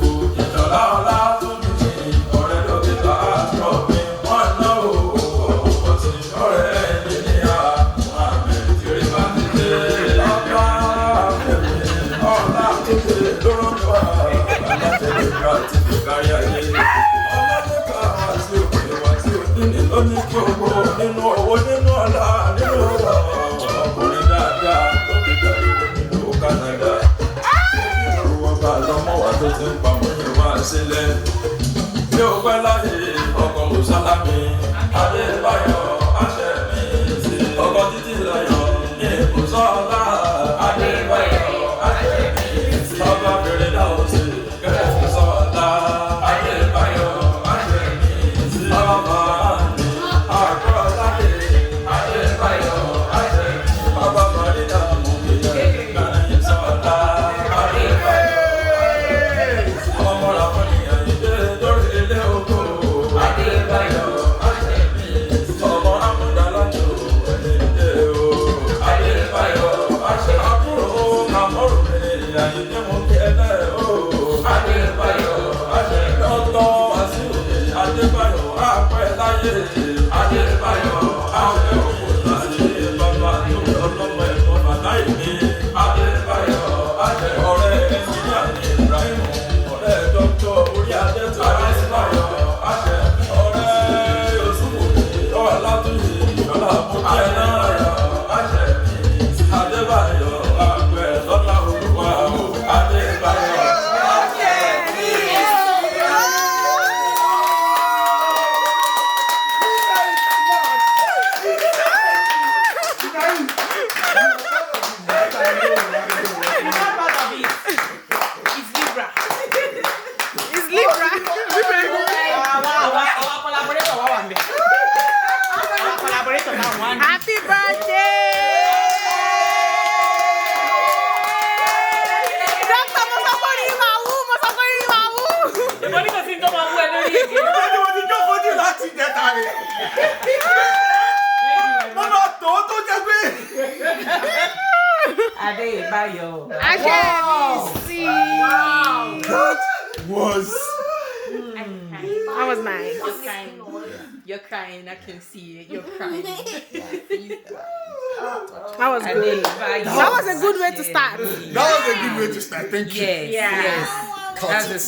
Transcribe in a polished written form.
So ló ti ń pa mọ́ yẹn wá sílẹ̀. Bí o pẹ́ láyé ọkọ̀ Mùsálámì, Adébáyọ̀ àṣẹ mi sí. Ọkọ̀ títí láyọ̀ ní Bùsọ́lá, Adébáyọ̀ àṣẹ mi sí. Ọba bèrè dáhùn sí kẹ́sì sọ́lá, Adébáyọ̀ àṣẹ mi sí. Ọba mi àkọ́ láyé, Adébáyọ̀ àṣẹ mi. Ọba Màrídà mú mi yẹ kẹ́sì sọ́lá, Adébáyọ̀. Ọmọ rà fún ìyá ìdè lórí ilé oko, Adébáyọ̀ àṣẹ mi sí. Ọmọ amúdàlájò ẹ̀yìndé o, Adébáyọ̀ àṣẹ. Àbúrò Kàmọ́rù mi ìyá ìdè mú kí ẹ náà o, Adébáyọ̀ àṣẹ. Dọ́tọ̀ Wàsíù mi Adébáyọ̀ àpẹ́ láyé, Adébáyọ̀ àṣẹ. Òkú láyé bàbá tó ọlọ́mọ ẹ̀kọ́ bàtà ìní, Adébáyọ̀ àṣẹ. Ọ̀rẹ́ ẹnjìníà ní Ibrahim, ọ̀rẹ́ dọ́kítọ̀ orí adẹ́tọ̀ Adébáyọ̀ àṣẹ. Ọ̀rẹ́ Yusufu Ọlátúnjì Ìjọba Mọ́kẹ́ náà àṣẹ. Adébáyọ̀ àpẹ́ lọ́lá Olúwa o, Adébáyọ̀ àṣẹ. It's Libra. Happy birthday! Dr. Mosokori Mawu. Adébáyọ̀. Àṣẹ mi sí. That was nice. You're crying. I can see it. You're crying. That was good. That was a good way to start. That was a good way to start. Thank you. Yes. Yes. That's a